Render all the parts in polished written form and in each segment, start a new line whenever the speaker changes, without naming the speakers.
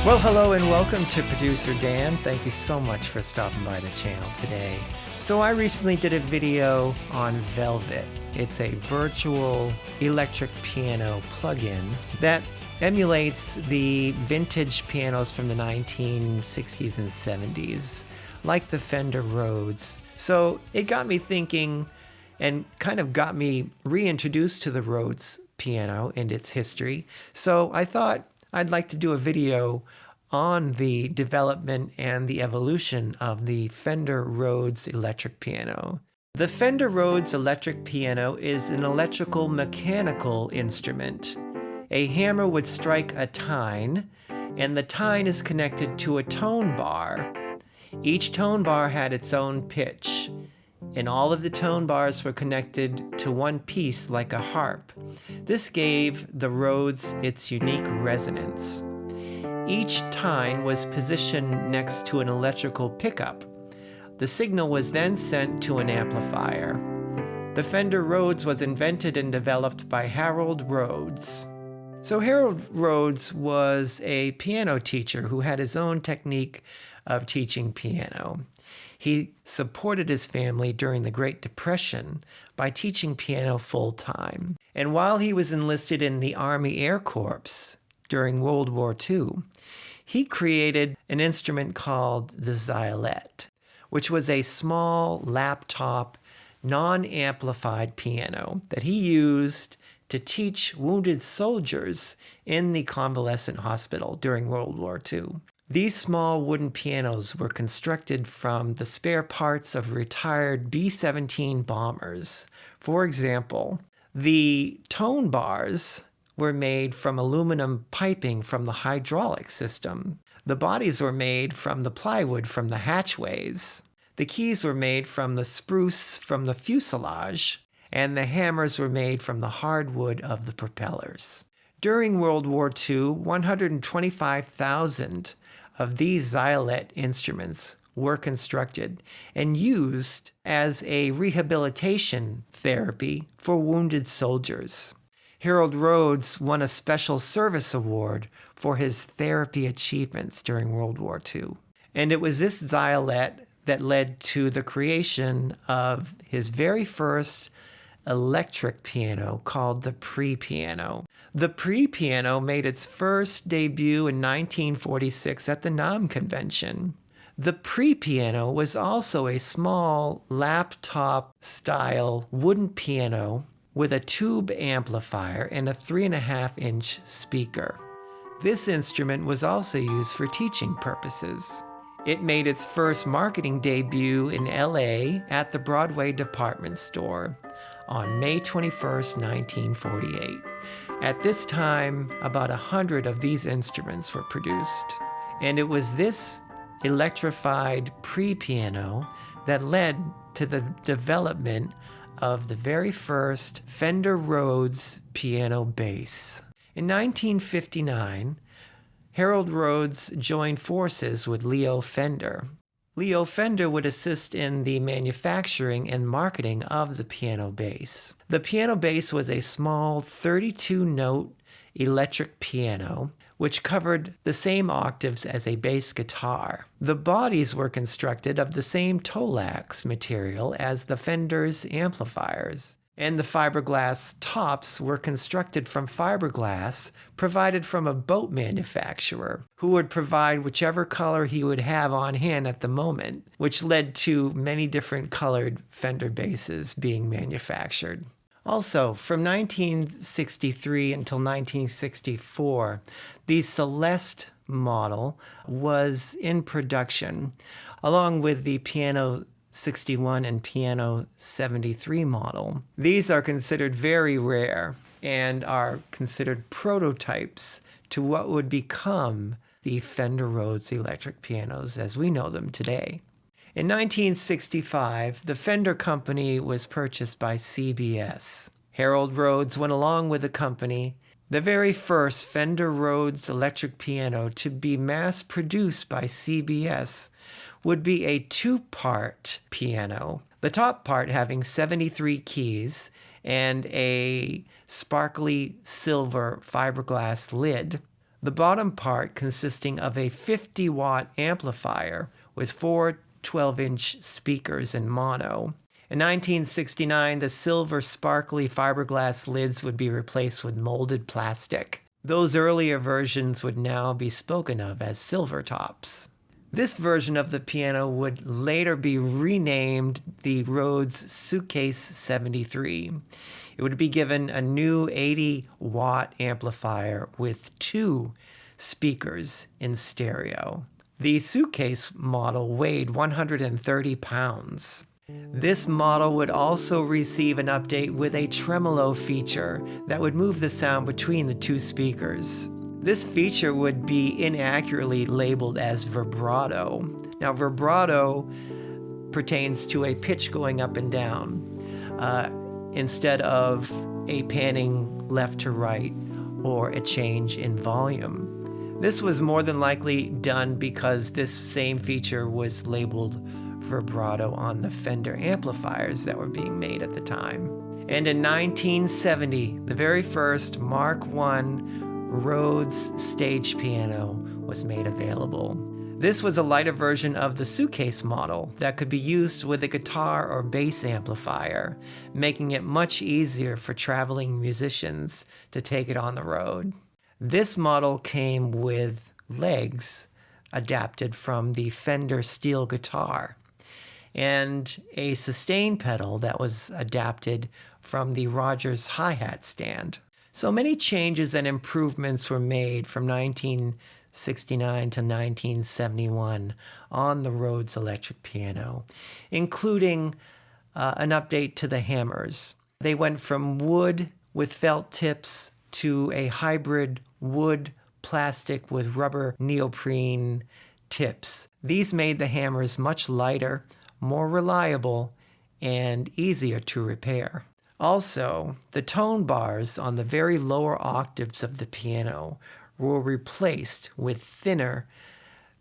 Well, hello and welcome to Producer Dan. Thank you so much for stopping by the channel today. So I recently did a video on Velvet. It's a virtual electric piano plugin that emulates the vintage pianos from the 1960s and 70s, like the Fender Rhodes. So it got me thinking and kind of got me reintroduced to the Rhodes piano and its history. So I thought I'd like to do a video on the development and the evolution of the Fender Rhodes Electric Piano. The Fender Rhodes Electric Piano is an electrical mechanical instrument. A hammer would strike a tine, and the tine is connected to a tone bar. Each tone bar had its own pitch, and all of the tone bars were connected to one piece like a harp. This gave the Rhodes its unique resonance. Each tine was positioned next to an electrical pickup. The signal was then sent to an amplifier. The Fender Rhodes was invented and developed by Harold Rhodes. So Harold Rhodes was a piano teacher who had his own technique of teaching piano. He supported his family during the Great Depression by teaching piano full-time. And while he was enlisted in the Army Air Corps during World War II, he created an instrument called the Xylet, which was a small laptop, non-amplified piano that he used to teach wounded soldiers in the convalescent hospital during World War II. These small wooden pianos were constructed from the spare parts of retired B-17 bombers. For example, the tone bars were made from aluminum piping from the hydraulic system. The bodies were made from the plywood from the hatchways. The keys were made from the spruce from the fuselage, and the hammers were made from the hardwood of the propellers. During World War II, 125,000 of these Xylet instruments were constructed and used as a rehabilitation therapy for wounded soldiers. Harold Rhodes won a Special Service Award for his therapy achievements during World War II. And it was this Xylet that led to the creation of his very first electric piano called the Pre-Piano. The Pre-Piano made its first debut in 1946 at the NAMM convention. The Pre-Piano was also a small laptop-style wooden piano with a tube amplifier and a 3.5-inch speaker. This instrument was also used for teaching purposes. It made its first marketing debut in LA at the Broadway department store on May 21st, 1948. At this time, about 100 of these instruments were produced. And it was this electrified pre-piano that led to the development of the very first Fender Rhodes piano bass. In 1959, Harold Rhodes joined forces with Leo Fender. Leo Fender would assist in the manufacturing and marketing of the piano bass. The piano bass was a small 32-note electric piano which covered the same octaves as a bass guitar. The bodies were constructed of the same Tolax material as the Fender's amplifiers, and the fiberglass tops were constructed from fiberglass provided from a boat manufacturer who would provide whichever color he would have on hand at the moment, which led to many different colored Fender basses being manufactured. Also, from 1963 until 1964, the Celeste Model was in production, along with the Piano 61 and Piano 73 model. These are considered very rare and are considered prototypes to what would become the Fender Rhodes electric pianos as we know them today. In 1965, the Fender Company was purchased by CBS. Harold Rhodes went along with the company. The very first Fender Rhodes electric piano to be mass-produced by CBS would be a two-part piano, the top part having 73 keys and a sparkly silver fiberglass lid. the bottom part consisting of a 50-watt amplifier with four 12-inch speakers in mono. In 1969, the silver sparkly fiberglass lids would be replaced with molded plastic. Those earlier versions would now be spoken of as silver tops. This version of the piano would later be renamed the Rhodes Suitcase 73. It would be given a new 80-watt amplifier with two speakers in stereo. The Suitcase model weighed 130 pounds. This model would also receive an update with a tremolo feature that would move the sound between the two speakers. This feature would be inaccurately labeled as vibrato. Now, vibrato pertains to a pitch going up and down instead of a panning left to right or a change in volume. This was more than likely done because this same feature was labeled vibrato on the Fender amplifiers that were being made at the time. And in 1970, the very first Mark I Rhodes stage piano was made available. This was a lighter version of the Suitcase model that could be used with a guitar or bass amplifier, making it much easier for traveling musicians to take it on the road. This model came with legs adapted from the Fender steel guitar and a sustain pedal that was adapted from the Rogers hi-hat stand. So many changes and improvements were made from 1969 to 1971 on the Rhodes Electric Piano, including an update to the hammers. They went from wood with felt tips to a hybrid wood plastic with rubber neoprene tips. These made the hammers much lighter, more reliable, and easier to repair. Also, the tone bars on the very lower octaves of the piano were replaced with thinner,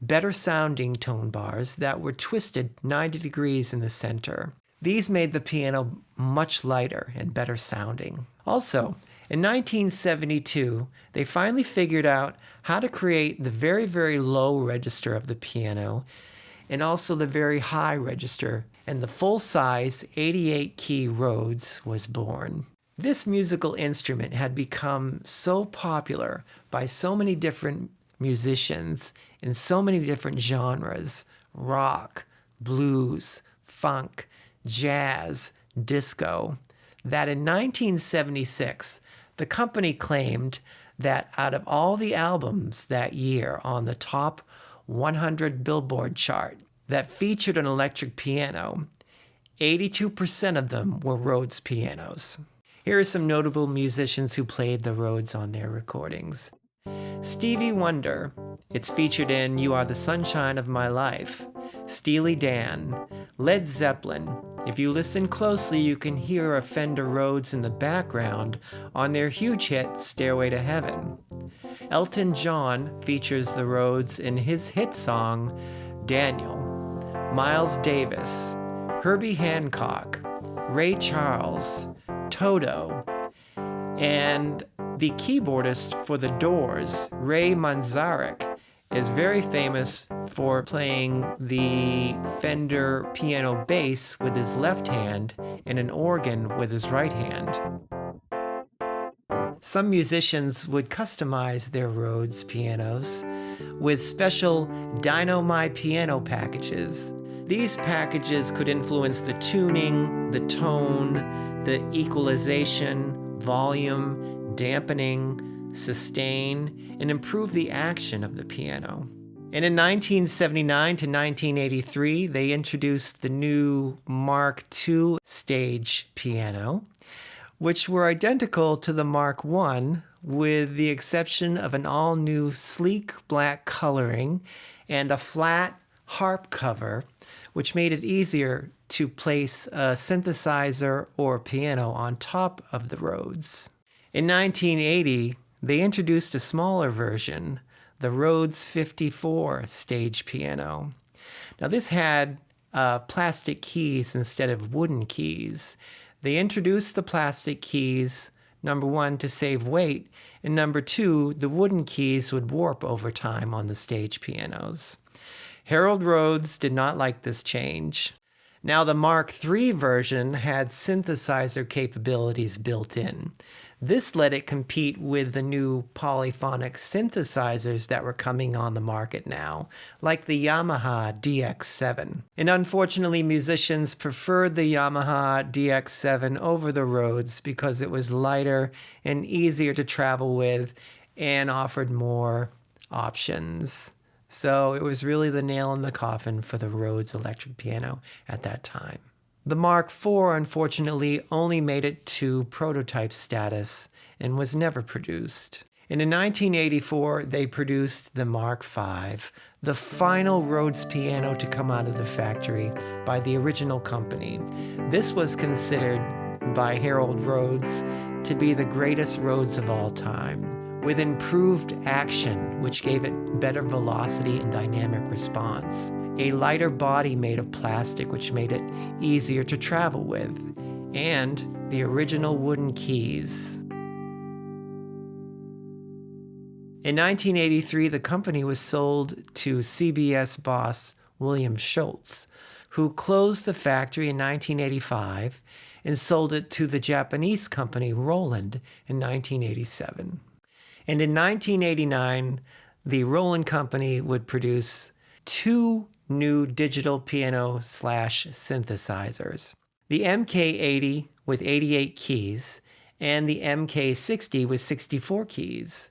better sounding tone bars that were twisted 90 degrees in the center. These made the piano much lighter and better sounding. Also, in 1972, they finally figured out how to create the very, very low register of the piano and also the very high register, and the full-size 88-key Rhodes was born. This musical instrument had become so popular by so many different musicians in so many different genres: rock, blues, funk, jazz, disco, that in 1976, the company claimed that out of all the albums that year on the top 100 Billboard chart that featured an electric piano, 82% of them were Rhodes pianos. Here are some notable musicians who played the Rhodes on their recordings. Stevie Wonder, it's featured in You Are the Sunshine of My Life. Steely Dan, Led Zeppelin. If you listen closely, you can hear a Fender Rhodes in the background on their huge hit Stairway to Heaven. Elton John features the Rhodes in his hit song Daniel. Miles Davis, Herbie Hancock, Ray Charles, Toto, and the keyboardist for The Doors, Ray Manzarek, is very famous for playing the Fender piano bass with his left hand and an organ with his right hand. Some musicians would customize their Rhodes pianos with special Dyno My Piano packages. These packages could influence the tuning, the tone, the equalization, volume, dampening, sustain, and improve the action of the piano. And in 1979 to 1983, they introduced the new Mark II stage piano, which were identical to the Mark I, with the exception of an all-new sleek black coloring and a flat harp cover, which made it easier to place a synthesizer or piano on top of the Rhodes. In 1980, they introduced a smaller version, the Rhodes 54 stage piano. Now this had plastic keys instead of wooden keys. They introduced the plastic keys Number one, to save weight, and number two, the wooden keys would warp over time on the stage pianos. Harold Rhodes did not like this change. Now, the Mark III version had synthesizer capabilities built in. This let it compete with the new polyphonic synthesizers that were coming on the market now, like the Yamaha DX7. And unfortunately, musicians preferred the Yamaha DX7 over the Rhodes because it was lighter and easier to travel with and offered more options. So it was really the nail in the coffin for the Rhodes electric piano at that time. The Mark IV, unfortunately, only made it to prototype status and was never produced. And in 1984, they produced the Mark V, the final Rhodes piano to come out of the factory by the original company. This was considered by Harold Rhodes to be the greatest Rhodes of all time, with improved action, which gave it better velocity and dynamic response. A lighter body made of plastic, which made it easier to travel with, and the original wooden keys. In 1983, the company was sold to CBS boss William Schultz, who closed the factory in 1985 and sold it to the Japanese company Roland in 1987. And in 1989, the Roland company would produce two new digital piano/synthesizers. The MK80 with 88 keys and the MK60 with 64 keys.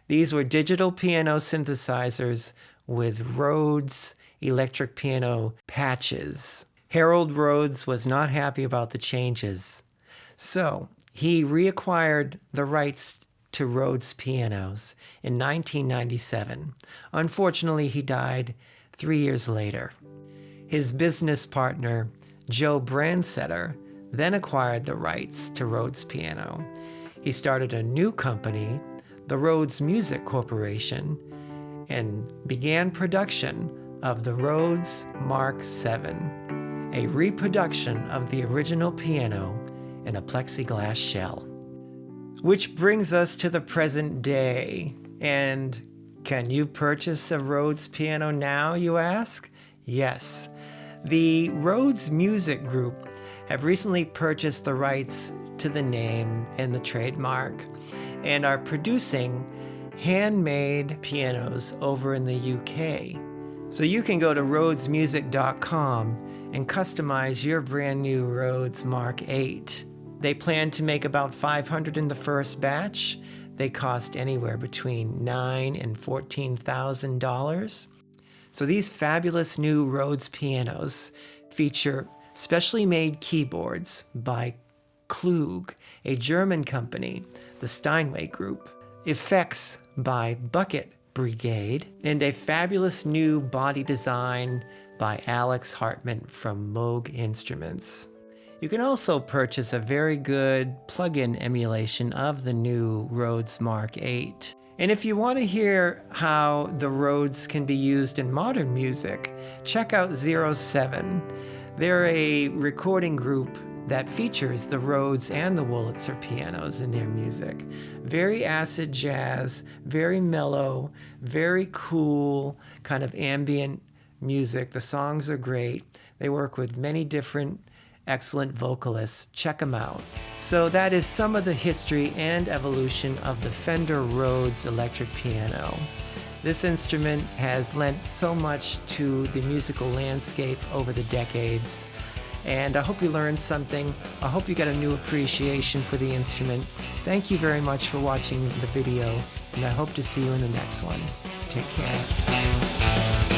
These were digital piano synthesizers with Rhodes Electric Piano patches. Harold Rhodes was not happy about the changes, so he reacquired the rights to Rhodes pianos in 1997. Unfortunately, he died 3 years later. His business partner, Joe Brandsetter, then acquired the rights to Rhodes piano. He started a new company, the Rhodes Music Corporation, and began production of the Rhodes Mark VII, a reproduction of the original piano in a plexiglass shell. Which brings us to the present day. And can you purchase a Rhodes piano now, you ask? Yes. The Rhodes Music Group have recently purchased the rights to the name and the trademark and are producing handmade pianos over in the UK. So you can go to rhodesmusic.com and customize your brand new Rhodes Mark 8. They plan to make about 500 in the first batch. They cost anywhere between $9,000 and $14,000. So these fabulous new Rhodes pianos feature specially made keyboards by Klug, a German company, the Steinway Group, effects by Bucket Brigade, and a fabulous new body design by Alex Hartman from Moog Instruments. You can also purchase a very good plug-in emulation of the new Rhodes Mark 8. And if you want to hear how the Rhodes can be used in modern music, check out 07. They're a recording group that features the Rhodes and the Wurlitzer pianos in their music. Very acid jazz, very mellow, very cool, kind of ambient music. The songs are great. They work with many different excellent vocalists. Check them out. So that is some of the history and evolution of the Fender Rhodes electric piano. This instrument has lent so much to the musical landscape over the decades, and I hope you learned something. I hope you got a new appreciation for the instrument. Thank you very much for watching the video, and I hope to see you in the next one. Take care.